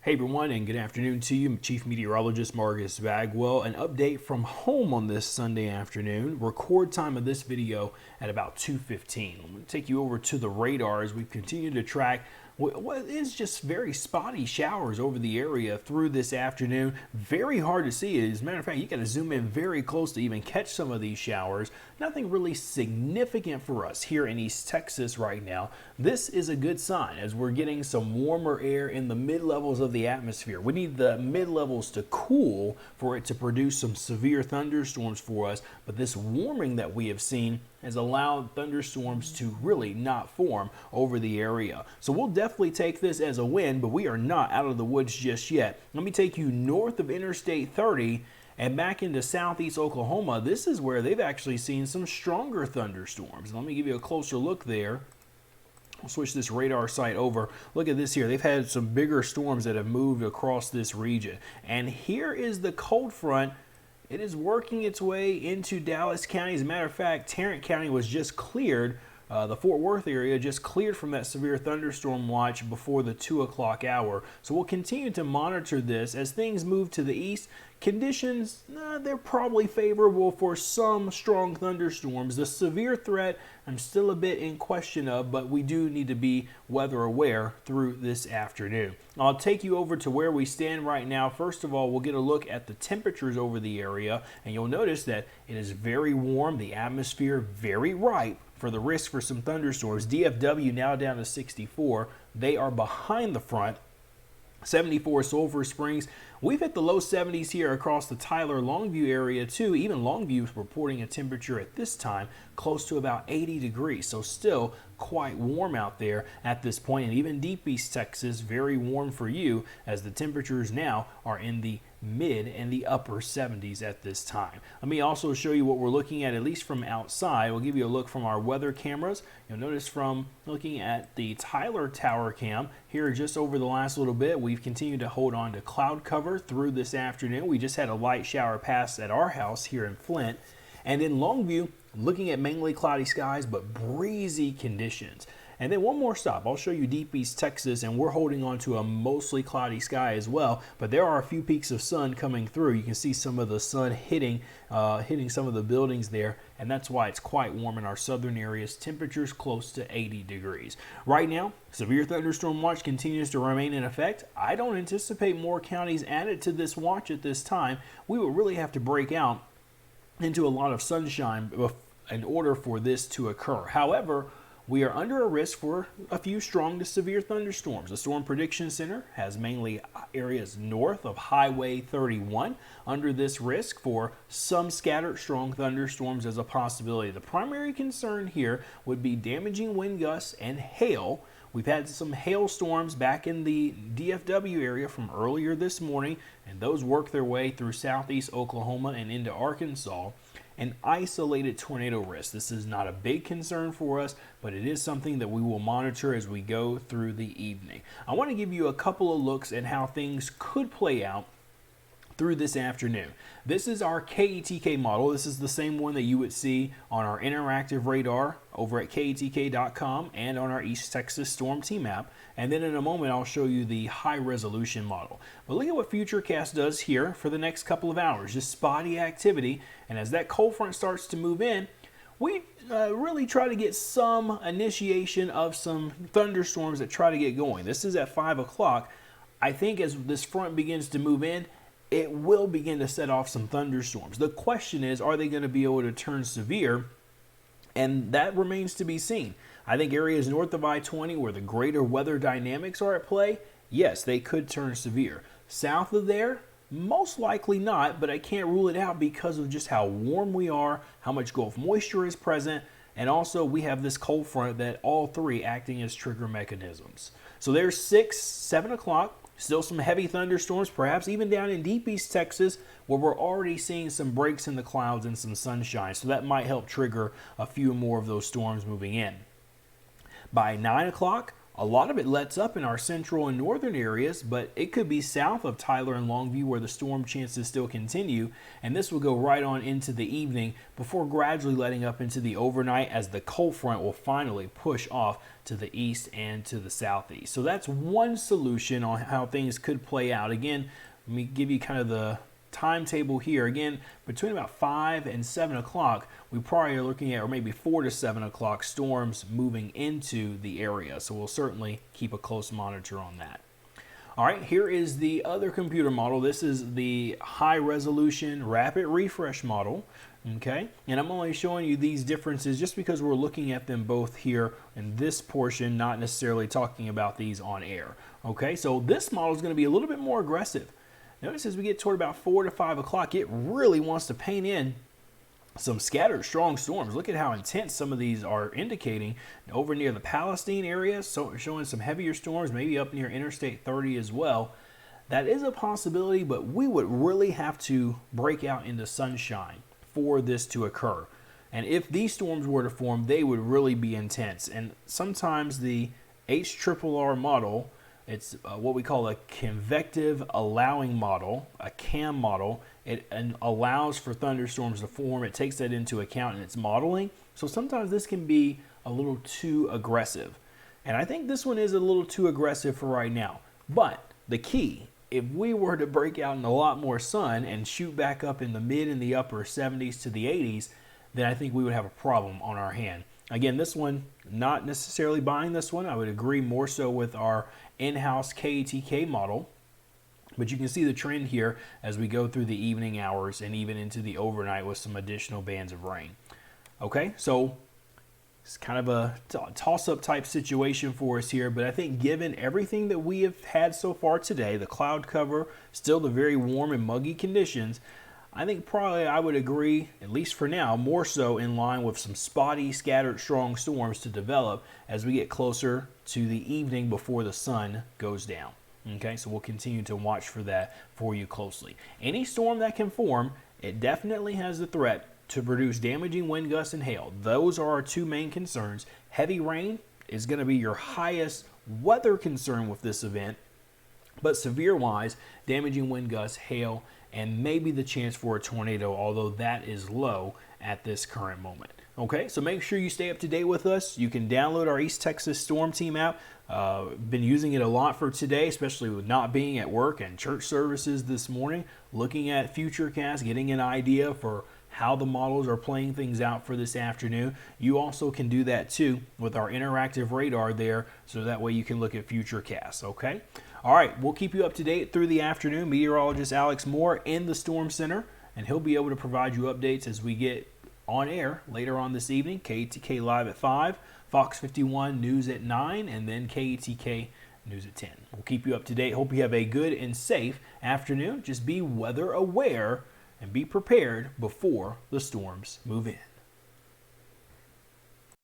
Hey everyone, and good afternoon to you. I'm Chief Meteorologist Marcus Bagwell. An update from home on this Sunday afternoon. Record time of this video at about 2:15. I'm going to take you over to the radar as we continue to track what is just very spotty showers over the area through this afternoon. Very hard to see. As a matter of fact, you got to zoom in very close to even catch some of these showers. Nothing really significant for us here in East Texas right now. This is a good sign as we're getting some warmer air in the mid-levels of the atmosphere. We need the mid-levels to cool for it to produce some severe thunderstorms for us, but this warming that we have seen has allowed thunderstorms to really not form over the area. So we'll definitely take this as a win, but we are not out of the woods just yet. Let me take you north of Interstate 30 and back into southeast Oklahoma. This is where they've actually seen some stronger thunderstorms. Let me give you a closer look there. I'll switch this radar site over. Look at this here. They've had some bigger storms that have moved across this region. And here is the cold front. It is working its way into Dallas County. As a matter of fact, Tarrant County was just cleared. The Fort Worth area just cleared from that severe thunderstorm watch before the 2 o'clock hour. So we'll continue to monitor this as things move to the east. Conditions, they're probably favorable for some strong thunderstorms. The severe threat, I'm still a bit in question of, but we do need to be weather aware through this afternoon. I'll take you over to where we stand right now. First of all, we'll get a look at the temperatures over the area, and you'll notice that it is very warm, the atmosphere very ripe for the risk for some thunderstorms. DFW now down to 64. They are behind the front. 74 Sulphur Springs. We've hit the low 70s here across the Tyler Longview area too. Even Longview is reporting a temperature at this time close to about 80 degrees. So still quite warm out there at this point. And even Deep East Texas, very warm for you as the temperatures now are in the mid and the upper 70s at this time. Let me also show you what we're looking at least from outside. We'll give you a look from our weather cameras. You'll notice from looking at the Tyler Tower cam here just over the last little bit, we've continued to hold on to cloud cover through this afternoon. We just had a light shower pass at our house here in Flint. And in Longview, looking at mainly cloudy skies but breezy conditions. And then one more stop. I'll show you Deep East Texas, and we're holding on to a mostly cloudy sky as well. But there are a few peaks of sun coming through. You can see some of the sun hitting some of the buildings there, and that's why it's quite warm in our southern areas. Temperatures close to 80 degrees. Right now, severe thunderstorm watch continues to remain in effect. I don't anticipate more counties added to this watch at this time. We will really have to break out into a lot of sunshine in order for this to occur. However, we are under a risk for a few strong to severe thunderstorms. The Storm Prediction Center has mainly areas north of Highway 31 under this risk for some scattered strong thunderstorms as a possibility. The primary concern here would be damaging wind gusts and hail. We've had some hailstorms back in the DFW area from earlier this morning, and those work their way through southeast Oklahoma and into Arkansas. An isolated tornado risk. This is not a big concern for us, but it is something that we will monitor as we go through the evening. I want to give you a couple of looks at how things could play out through this afternoon. This is our KETK model. This is the same one that you would see on our interactive radar over at KETK.com and on our East Texas Storm Team app. And then in a moment, I'll show you the high resolution model. But look at what FUTURECAST does here for the next couple of hours. Just spotty activity. And as that cold front starts to move in, we really try to get some initiation of some thunderstorms that try to get going. This is at 5 o'clock. I think as this front begins to move in, it will begin to set off some thunderstorms. The question is, are they going to be able to turn severe? And that remains to be seen. I think areas north of I-20 where the greater weather dynamics are at play, yes, they could turn severe. South of there, most likely not, but I can't rule it out because of just how warm we are, how much Gulf moisture is present, and also we have this cold front that all three acting as trigger mechanisms. So there's 6, 7 o'clock. Still some heavy thunderstorms, perhaps even down in Deep East Texas, where we're already seeing some breaks in the clouds and some sunshine. So that might help trigger a few more of those storms moving in. By 9 o'clock, A lot of it lets up in our central and northern areas, but it could be south of Tyler and Longview where the storm chances still continue, and this will go right on into the evening before gradually letting up into the overnight as the cold front will finally push off to the east and to the southeast. So that's one solution on how things could play out. Again, let me give you kind of the timetable here. Again, between about 5 and 7 o'clock, we probably are looking at, or maybe 4 to 7 o'clock, storms moving into the area. So we'll certainly keep a close monitor on that. All right, here is the other computer model. This is the high resolution rapid refresh model. Okay, and I'm only showing you these differences just because we're looking at them both here in this portion, not necessarily talking about these on air. Okay, so this model is going to be a little bit more aggressive. Notice as we get toward about 4 to 5 o'clock, it really wants to paint in some scattered strong storms. Look at how intense some of these are indicating over near the Palestine area, so showing some heavier storms, maybe up near Interstate 30 as well. That is a possibility, but we would really have to break out into sunshine for this to occur. And if these storms were to form, they would really be intense. And sometimes the HRRR model, it's what we call a convective allowing model, a CAM model. It allows for thunderstorms to form. It takes that into account in its modeling. So sometimes this can be a little too aggressive. And I think this one is a little too aggressive for right now. But the key, if we were to break out in a lot more sun and shoot back up in the mid and the upper 70s to the 80s, then I think we would have a problem on our hand. Again, this one, not necessarily buying this one. I would agree more so with our in-house KETK model. But you can see the trend here as we go through the evening hours and even into the overnight with some additional bands of rain. Okay, so it's kind of a toss-up type situation for us here, but I think given everything that we have had so far today, the cloud cover, still the very warm and muggy conditions, I think probably I would agree, at least for now, more so in line with some spotty, scattered strong storms to develop as we get closer to the evening before the sun goes down. Okay, so we'll continue to watch for that for you closely. Any storm that can form, it definitely has the threat to produce damaging wind gusts and hail. Those are our two main concerns. Heavy rain is going to be your highest weather concern with this event, but severe-wise, damaging wind gusts, hail, and maybe the chance for a tornado, although that is low at this current moment. Okay, so make sure you stay up to date with us. You can download our East Texas Storm Team app. Been using it a lot for today, especially with not being at work and church services this morning, looking at FUTURECAST, getting an idea for how the models are playing things out for this afternoon. You also can do that too with our interactive radar there, so that way you can look at FUTURECAST, okay? All right, we'll keep you up to date through the afternoon. Meteorologist Alex Moore in the Storm Center, and he'll be able to provide you updates as we get on air later on this evening. KETK Live at 5, Fox 51 News at 9, and then KETK News at 10. We'll keep you up to date. Hope you have a good and safe afternoon. Just be weather aware and be prepared before the storms move in.